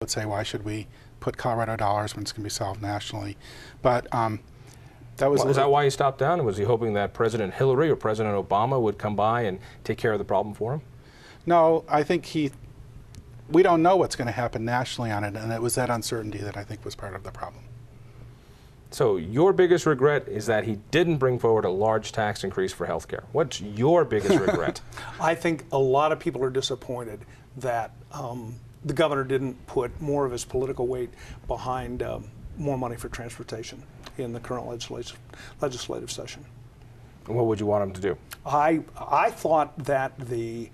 would say, why should we put Colorado dollars when it's going to be solved nationally? But that was... Well, is that why he stopped down? Was he hoping that President Hillary or President Obama would come by and take care of the problem for him? No, I think we don't know what's going to happen nationally on it, and it was that uncertainty that I think was part of the problem. So your biggest regret is that he didn't bring forward a large tax increase for health care. What's your biggest regret? I think a lot of people are disappointed that the governor didn't put more of his political weight behind more money for transportation in the current legislative session. What would you want him to do? I thought that the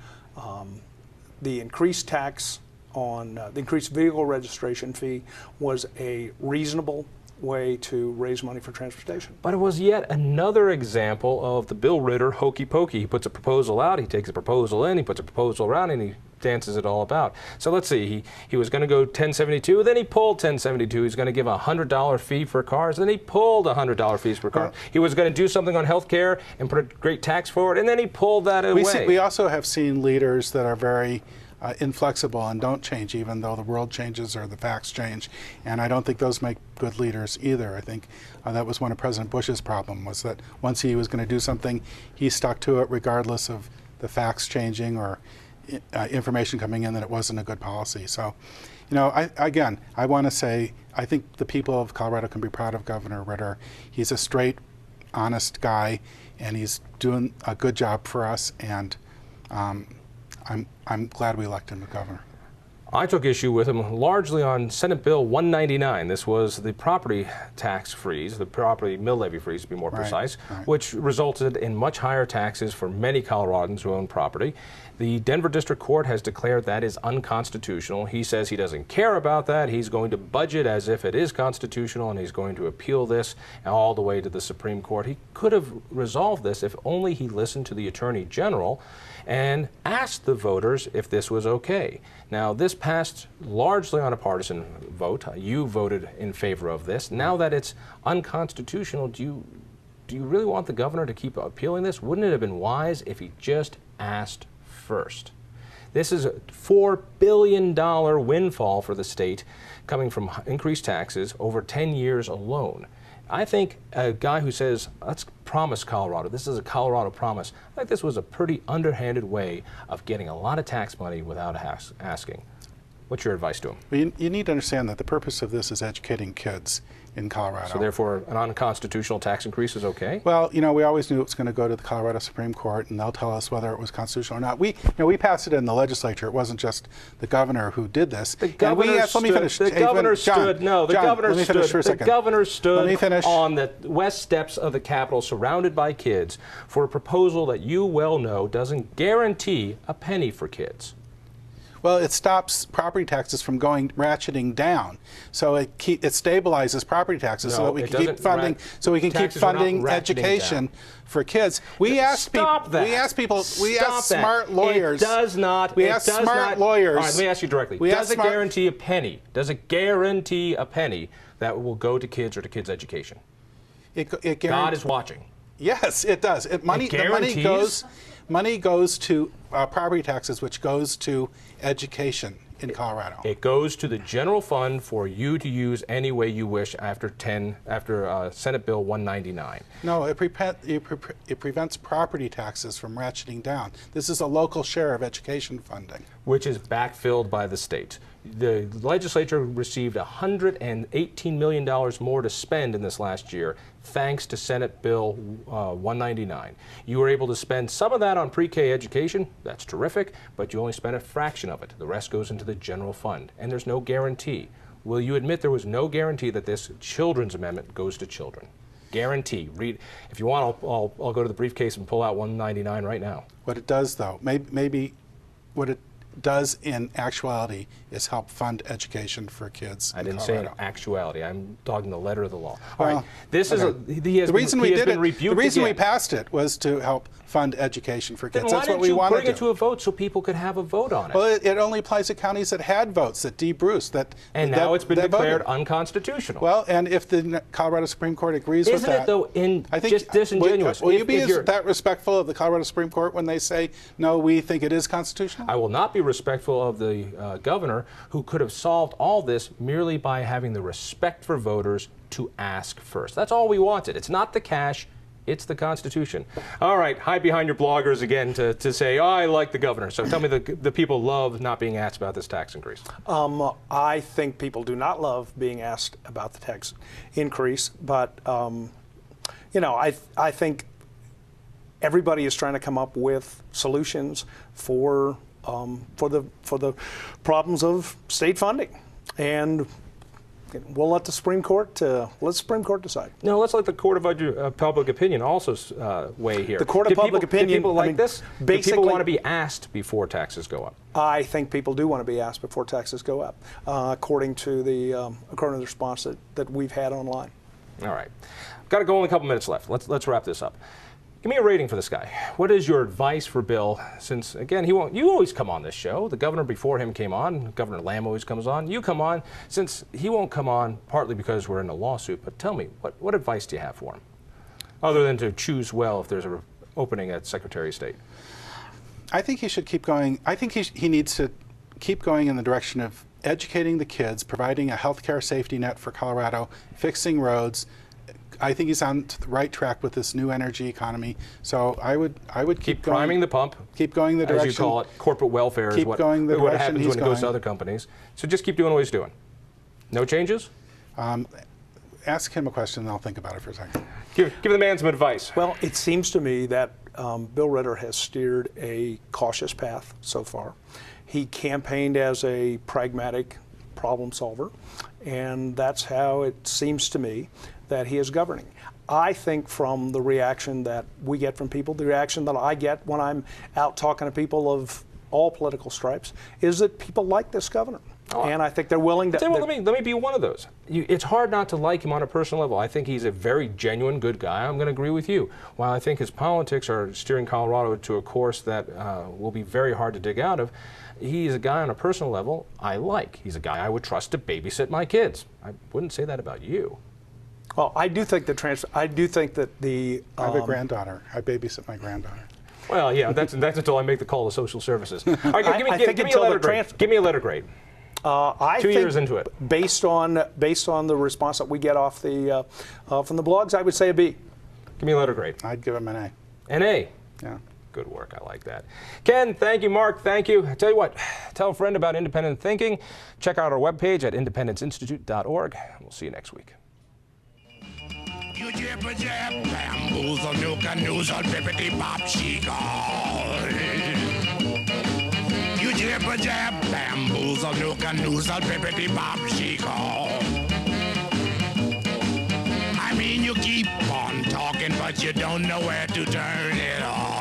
increased tax on the increased vehicle registration fee was a reasonable way to raise money for transportation. But it was yet another example of the Bill Ritter hokey pokey. He puts a proposal out, he takes a proposal in, he puts a proposal around, and he dances it all about. So let's see, he was going to go 1072, then he pulled 1072. He's going to give a $100 fee for cars, then he pulled $100 fees per car. He was going to do something on health care and put a great tax forward, and then he pulled that away. We also have seen leaders that are very inflexible and don't change even though the world changes or the facts change, and I don't think those make good leaders either. I think that was one of President Bush's problem, was that once he was going to do something, he stuck to it regardless of the facts changing or information coming in that it wasn't a good policy. So, you know, I want to say I think the people of Colorado can be proud of Governor Ritter. He's a straight, honest guy, and he's doing a good job for us, and I'm glad we elected him as governor. I took issue with him largely on Senate Bill 199. This was the property tax freeze, the property mill levy freeze to be more precise, which resulted in much higher taxes for many Coloradans who own property. The Denver District Court has declared that is unconstitutional. He says he doesn't care about that. He's going to budget as if it is constitutional, and he's going to appeal this all the way to the Supreme Court. He could have resolved this if only he listened to the Attorney General and asked the voters if this was okay. Now, this passed largely on a partisan vote. You voted in favor of this. Now that it's unconstitutional, do you really want the governor to keep appealing this? Wouldn't it have been wise if he just asked first? This is a $4 billion windfall for the state coming from increased taxes over 10 years alone. I think a guy who says, let's promise Colorado, this is a Colorado promise, I think this was a pretty underhanded way of getting a lot of tax money without asking. What's your advice to him? Well, you need to understand that the purpose of this is educating kids in Colorado. So therefore, an unconstitutional tax increase is okay? Well, you know, we always knew it was going to go to the Colorado Supreme Court, and they'll tell us whether it was constitutional or not. We passed it in the legislature. It wasn't just the governor who did this. The governor stood on the west steps of the Capitol, surrounded by kids, for a proposal that you well know doesn't guarantee a penny for kids. Well, it stops property taxes from ratcheting down, so it stabilizes property taxes so that we can keep funding education for kids. We asked smart lawyers. It does not. We asked smart lawyers. All right, let me ask you directly. Does it guarantee a penny? Does it guarantee a penny that will go to kids or to kids' education? God is watching. Yes, it does. Money goes to property taxes, which goes to education in Colorado. It goes to the general fund for you to use any way you wish after Senate Bill 199. No, it prevents property taxes from ratcheting down. This is a local share of education funding, which is backfilled by the state. The legislature received $118 million more to spend in this last year, thanks to Senate Bill 199. You were able to spend some of that on pre-K education. That's terrific, but you only spent a fraction of it. The rest goes into the general fund, and there's no guarantee. Will you admit there was no guarantee that this children's amendment goes to children? Guarantee. Read. If you want, I'll go to the briefcase and pull out 199 right now. What it does, though, maybe what it does in actuality is help fund education for kids. I didn't say in actuality. I'm talking the letter of the law. Well, all right. This is the reason we passed it was to help fund education for kids. Then That's what we wanted to do. Why didn't you bring it to a vote so people could have a vote on it? Well, it only applies to counties that had votes, that Dee Bruce, now it's been declared unconstitutional. Well, and if the Colorado Supreme Court agrees with that, isn't it though just disingenuous? Will you be that respectful of the Colorado Supreme Court when they say no, we think it is constitutional? I will not be respectful of the governor, who could have solved all this merely by having the respect for voters to ask first. That's all we wanted. It's not the cash. It's the Constitution. All right, hide behind your bloggers again to say, oh, I like the governor. So tell me the people love not being asked about this tax increase. I think people do not love being asked about the tax increase, but you know, I think everybody is trying to come up with solutions for the problems of state funding, and we'll let the Supreme Court decide. No, let's let the Court of Public Opinion also weigh here. The Court of Public Opinion. Do people like I mean, this? Do people want to be asked before taxes go up? I think people do want to be asked before taxes go up, according to the response that we've had online. All right, got to go. Only a couple minutes left. Let's wrap this up. Give me a rating for this guy. What is your advice for Bill? Since, again, you always come on this show. The governor before him came on. Governor Lamb always comes on. You come on. Since he won't come on, partly because we're in a lawsuit, but tell me, what advice do you have for him? Other than to choose well if there's an opening at Secretary of State. I think he should keep going. I think he needs to keep going in the direction of educating the kids, providing a healthcare safety net for Colorado, fixing roads. I think he's on the right track with this new energy economy. So I would keep going, priming the pump. Keep going the direction. As you call it, corporate welfare is what happens when it goes to other companies. So just keep doing what he's doing. No changes? Ask him a question and I'll think about it for a second. Give the man some advice. Well, it seems to me that Bill Ritter has steered a cautious path so far. He campaigned as a pragmatic problem solver, and that's how it seems to me that he is governing. I think from the reaction that we get from people, the reaction that I get when I'm out talking to people of all political stripes, is that people like this governor. And I think they're willing to... Let me be one of those. It's hard not to like him on a personal level. I think he's a very genuine, good guy. I'm going to agree with you. While I think his politics are steering Colorado to a course that will be very hard to dig out of, he's a guy on a personal level I like. He's a guy I would trust to babysit my kids. I wouldn't say that about you. Well, I do think that the... I have a granddaughter. I babysit my granddaughter. Well, yeah, that's until I make the call to social services. All right, give me a letter grade. Give me a letter grade. 2 years into it. Based on the response that we get off the from the blogs, I would say a B. Give me a letter grade. I'd give him an A. An A? Yeah. Good work. I like that. Ken, thank you. Mark, thank you. I tell you what, tell a friend about independent thinking. Check out our webpage at independenceinstitute.org. We'll see you next week. You jibber jab, bamboozle, nuka noozle, bippity bop, she-gall. You jibber jab, bamboozle, nuka noozle, bippity bop, she-gall. I mean, you keep on talking, but you don't know where to turn it off.